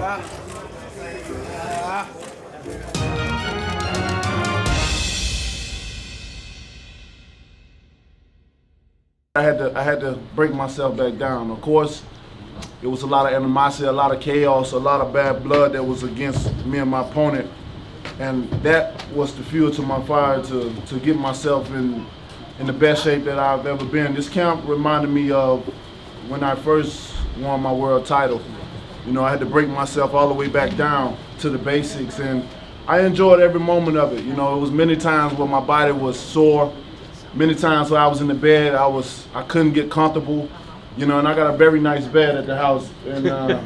I had to break myself back down. Of course, it was a lot of animosity, a lot of chaos, a lot of bad blood that was against me and my opponent. And that was the fuel to my fire to get myself in the best shape that I've ever been. This camp reminded me of when I first won my world title. You know, I had to break myself all the way back down to the basics, and I enjoyed every moment of it. You know, it was many times where my body was sore, many times where I was in the bed, I couldn't get comfortable. You know, and I got a very nice bed at the house, and I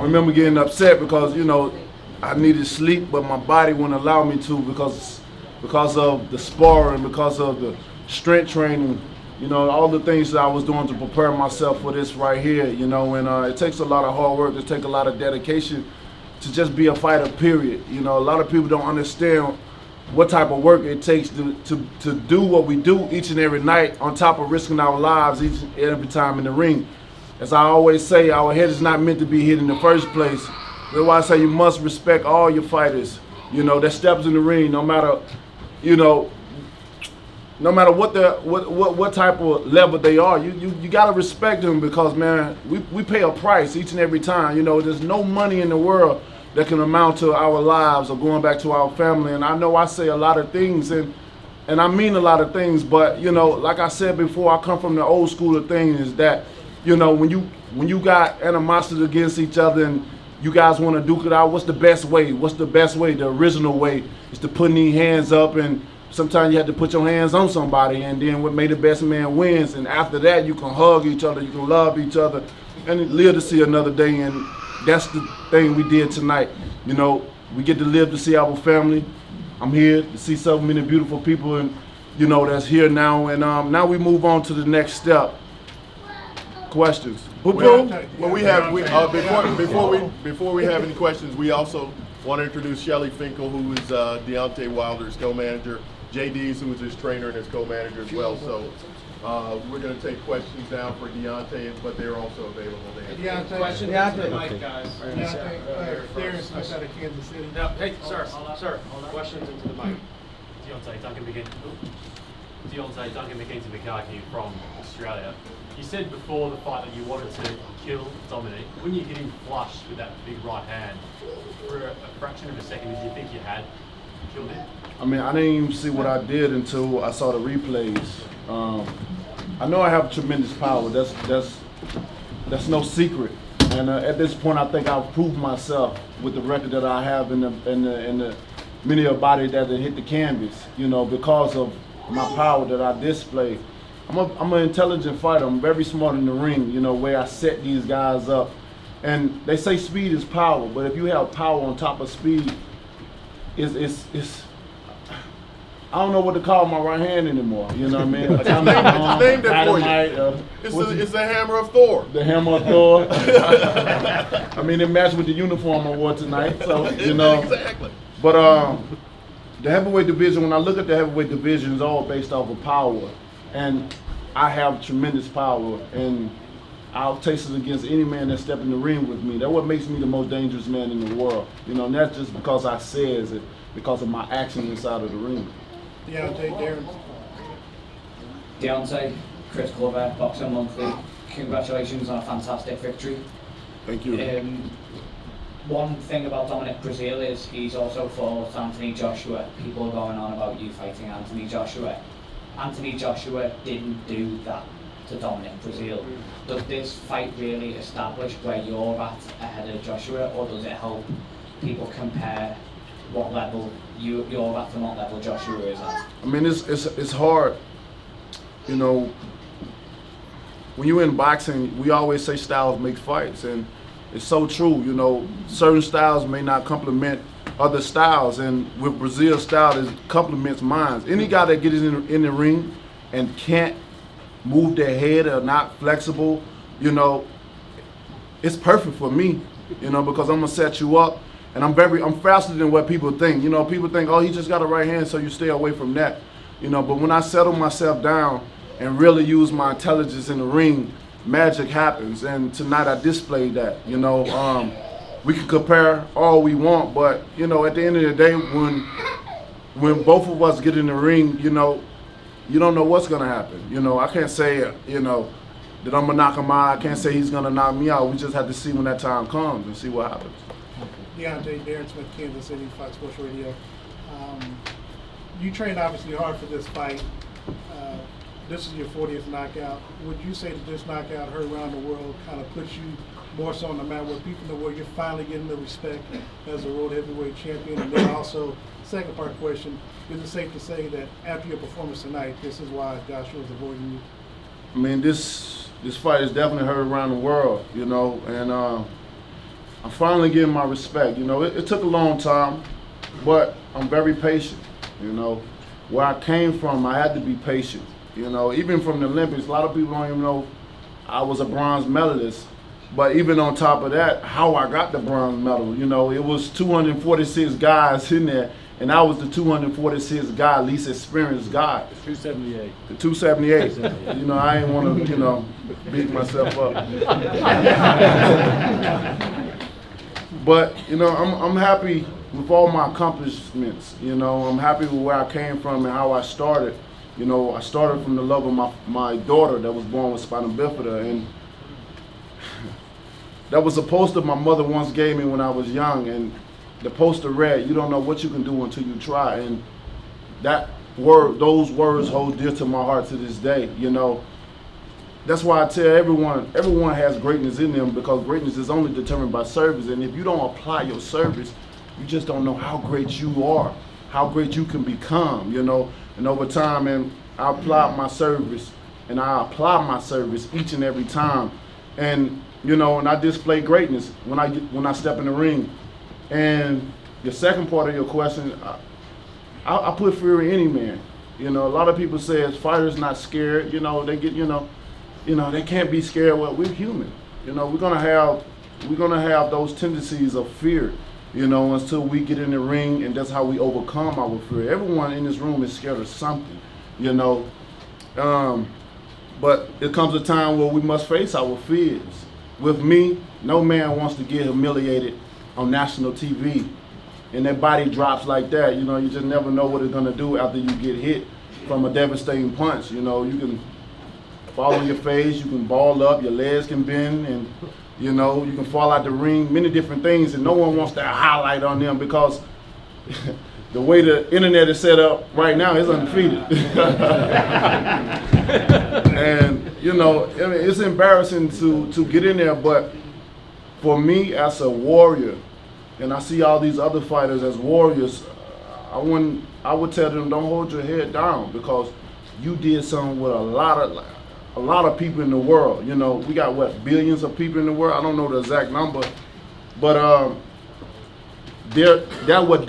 remember getting upset because, you know, I needed sleep, but my body wouldn't allow me to because of the sparring, because of the strength training, you know, all the things that I was doing to prepare myself for this right here, you know, and it takes a lot of hard work, it takes a lot of dedication to just be a fighter, period. You know, a lot of people don't understand what type of work it takes to do what we do each and every night, on top of risking our lives each and every time in the ring. As I always say, our head is not meant to be hit in the first place. That's why I say you must respect all your fighters, you know, that steps in the ring, no matter, you know, no matter what type of level they are. You gotta respect them, because, man, we pay a price each and every time. You know, there's no money in the world that can amount to our lives or going back to our family. And I know I say a lot of things, and I mean a lot of things, but, you know, like I said before, I come from the old school of things, is that, you know, when you got animosity against each other and you guys want to duke it out, what's the best way? What's the best way? The original way is to put these hands up, and sometimes you have to put your hands on somebody, and then what made the best man wins. And after that, you can hug each other, you can love each other, and live to see another day. And that's the thing we did tonight. You know, we get to live to see our family. I'm here to see so many beautiful people, and, you know, that's here now. And now we move on to the next step. Questions? Well, we have before we have any questions, we also want to introduce Shelly Finkel, who is Deontay Wilder's co-manager, JD's, who is his trainer and his co-manager as well. So we're going to take questions now for Deontay, but they're also available to answer. Questions into the mic, guys. Darren out of Kansas City. No, hey, sir, questions into the mic. Deontay Duncan McKenzie-McCarthy from Australia. You said before the fight that you wanted to kill Dominic. When you hit him flush with that big right hand, for a fraction of a second, did you think you had killed him? I mean, I didn't even see what I did until I saw the replays. I know I have tremendous power. That's no secret. And at this point, I think I've proved myself with the record that I have in the many a body that hit the canvas. You know, because of my power that I display. I'm an intelligent fighter. I'm very smart in the ring, you know, where I set these guys up. And they say speed is power, but if you have power on top of speed, it's I don't know what to call my right hand anymore, you know what I mean? It's named it for you. It's the hammer of Thor. The hammer of Thor. I mean, it matched with the uniform I wore tonight, so, you know. Exactly. But the heavyweight division, when I look at the heavyweight division, it's all based off of power. And I have tremendous power, and I'll taste it against any man that step in the ring with me. That's what makes me the most dangerous man in the world. You know, and that's just because I says it, because of my action inside of the ring. Deontay, Chris Glover, Boxing Monthly. Congratulations on a fantastic victory. Thank you. One thing about Dominic Breazeale is he's also fought Anthony Joshua. People are going on about you fighting Anthony Joshua. Anthony Joshua didn't do that to Dominic Breazeale. Does this fight really establish where you're at ahead of Joshua, or does it help people compare what level you're at and what level Joshua is at? I mean, it's hard. You know, when you're in boxing, we always say styles make fights, and it's so true. You know, certain styles may not complement other styles, and with Breazeale's style, it complements mine. Any guy that gets in the ring and can't move their head or not flexible, you know, it's perfect for me, you know, because I'm gonna set you up, and I'm faster than what people think. You know, people think, oh, he just got a right hand, so you stay away from that, you know. But when I settle myself down and really use my intelligence in the ring, magic happens. And tonight I displayed that. You know, we can compare all we want, but you know, at the end of the day, when both of us get in the ring, you know, you don't know what's gonna happen. You know, I can't say, you know, that I'm gonna knock him out. I can't say he's gonna knock me out. We just have to see when that time comes and see what happens. Deontay, Darren Smith, Kansas City, Fox Sports Radio. You trained obviously hard for this fight. This is your 40th knockout. Would you say that this knockout heard around the world kind of puts you more so on the map where people know where you're finally getting the respect as a world heavyweight champion? And then also, second part question, is it safe to say that after your performance tonight, this is why Joshua is avoiding you? I mean, this fight is definitely heard around the world, you know, and I'm finally getting my respect. You know, it took a long time, but I'm very patient. You know, where I came from, I had to be patient. You know, even from the Olympics, a lot of people don't even know I was a bronze medalist. But even on top of that, how I got the bronze medal, you know, it was 246 guys in there, and I was the 246th guy, least experienced guy. 278. The 278. You know, I ain't want to, you know, beat myself up. But, you know, I'm happy with all my accomplishments. You know, I'm happy with where I came from and how I started. You know, I started from the love of my daughter that was born with spina bifida, and that was a poster my mother once gave me when I was young, and the poster read, "You don't know what you can do until you try." And those words hold dear to my heart to this day. You know, that's why I tell everyone has greatness in them, because greatness is only determined by service. And if you don't apply your service, you just don't know how great you are, how great you can become, you know. And over time, and I apply my service, and I apply my service each and every time. And, you know, and I display greatness when I step in the ring. And the second part of your question, I put fear in any man. You know, a lot of people say fighters not scared. You know, they get, you know, they can't be scared. Well, we're human. You know, we're gonna have those tendencies of fear, you know, until we get in the ring, and that's how we overcome our fear. Everyone in this room is scared of something, you know. But it comes a time where we must face our fears. With me, no man wants to get humiliated on national TV, and their body drops like that. You know, you just never know what it's gonna do after you get hit from a devastating punch. You know, you can fall on your face, you can ball up, your legs can bend, and you know, you can fall out the ring, many different things, and no one wants that highlight on them, because the way the internet is set up right now is undefeated. And you know, I mean, it's embarrassing to get in there, but for me as a warrior, and I see all these other fighters as warriors, I would tell them, don't hold your head down, because you did something with a lot of people in the world. You know, we got what, billions of people in the world? I don't know the exact number, but that would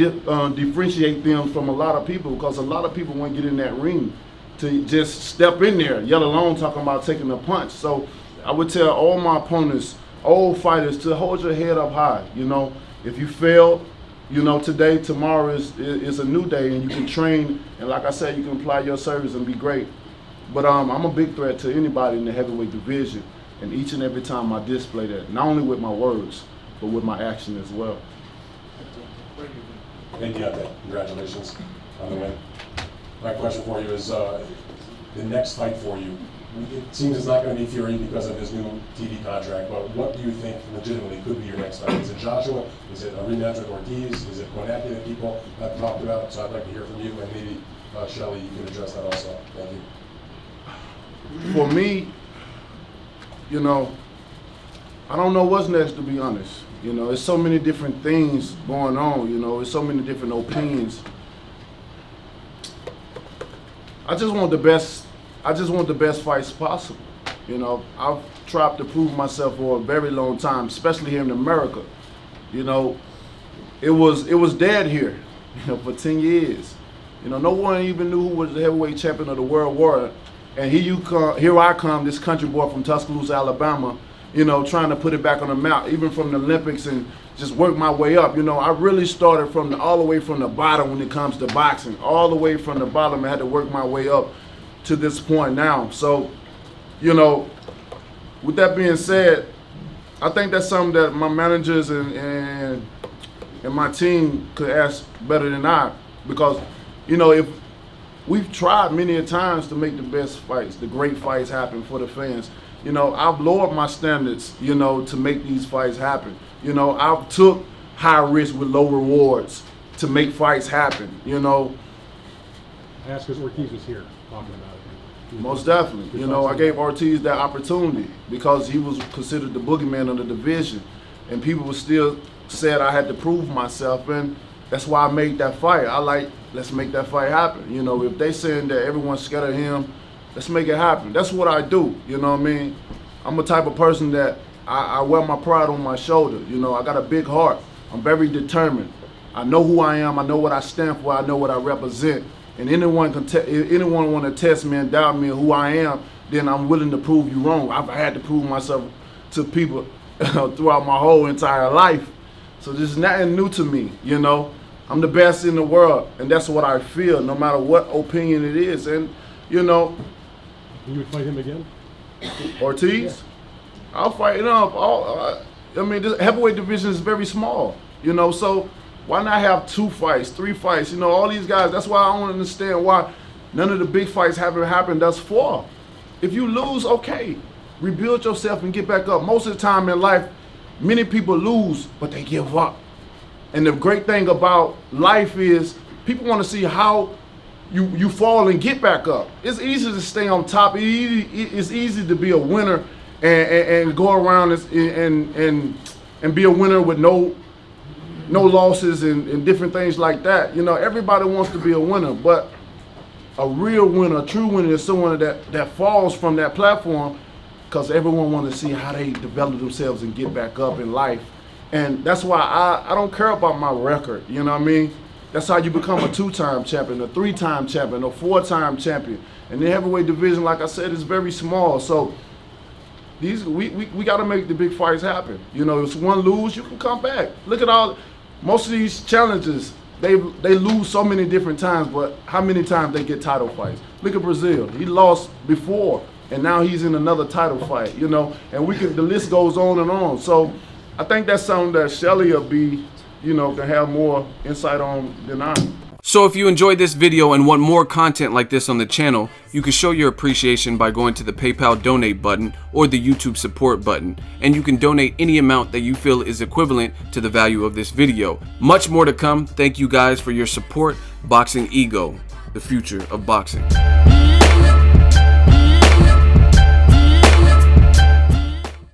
differentiate them from a lot of people, because a lot of people won't get in that ring to just step in there, yet alone talking about taking a punch. So I would tell all my opponents, all fighters, to hold your head up high. You know, if you fail, you know, today, tomorrow is a new day, and you can train, and like I said, you can apply your service and be great. But I'm a big threat to anybody in the heavyweight division, and each and every time I display that, not only with my words, but with my action as well. Thank you, Deontay. Congratulations on the win. My question for you is, the next fight for you, it seems it's not going to be Fury because of his new TV contract, but what do you think legitimately could be your next fight? Is it Joshua? Is it a rematch with Ortiz? Is it Konecki that people have talked about? So I'd like to hear from you, and maybe Shelly, you can address that also. Thank you. For me, you know, I don't know what's next, to be honest. You know, there's so many different things going on, you know, there's so many different opinions. I just want the best fights possible. You know, I've tried to prove myself for a very long time, especially here in America. You know, it was dead here, you know, for 10 years. You know, no one even knew who was the heavyweight champion of the world war. And here I come, this country boy from Tuscaloosa, Alabama, you know, trying to put it back on the map, even from the Olympics, and just work my way up. You know, I really started all the way from the bottom when it comes to boxing, all the way from the bottom. I had to work my way up to this point now. So, you know, with that being said, I think that's something that my managers and my team could ask better than I, because, you know, if we've tried many a times to make the best fights, the great fights happen for the fans. You know, I've lowered my standards, you know, to make these fights happen. You know, I've took high risk with low rewards to make fights happen, you know. I asked because Ortiz was here talking about it. Most definitely. You know, I gave Ortiz that opportunity because he was considered the boogeyman of the division. And people were still said I had to prove myself, and that's why I made that fight. Let's make that fight happen. You know, if they saying that everyone's scared of him, let's make it happen. That's what I do, you know what I mean? I'm a type of person that I wear my pride on my shoulder. You know, I got a big heart. I'm very determined. I know who I am. I know what I stand for. I know what I represent. And anyone want to test me and doubt me who I am, then I'm willing to prove you wrong. I've had to prove myself to people throughout my whole entire life. So this is nothing new to me, you know. I'm the best in the world, and that's what I feel, no matter what opinion it is. And, you know. You would fight him again? Ortiz? Yeah. I'll fight him up. I mean, this heavyweight division is very small, you know, so why not have 2 fights, 3 fights? You know, all these guys, that's why I don't understand why none of the big fights haven't happened thus far. If you lose, okay, rebuild yourself and get back up. Most of the time in life, many people lose, but they give up. And the great thing about life is people want to see how you fall and get back up. It's easy to stay on top. It's easy to be a winner and go around and be a winner with no losses and different things like that. You know, everybody wants to be a winner, but a real winner, a true winner is someone that falls from that platform, because everyone wants to see how they develop themselves and get back up in life. And that's why I don't care about my record, you know what I mean? That's how you become a 2-time champion, a 3-time champion, a 4-time champion. And the heavyweight division, like I said, is very small. So we got to make the big fights happen. You know, if one lose, you can come back. Look at most of these challenges, they lose so many different times, but how many times they get title fights? Look at Breazeale. He lost before, and now he's in another title fight, you know, and the list goes on and on. So I think that's something that Shelly will be, you know, can have more insight on than I. So if you enjoyed this video and want more content like this on the channel, you can show your appreciation by going to the PayPal donate button or the YouTube support button, and you can donate any amount that you feel is equivalent to the value of this video. Much more to come. Thank you guys for your support. Boxing Ego, the future of boxing.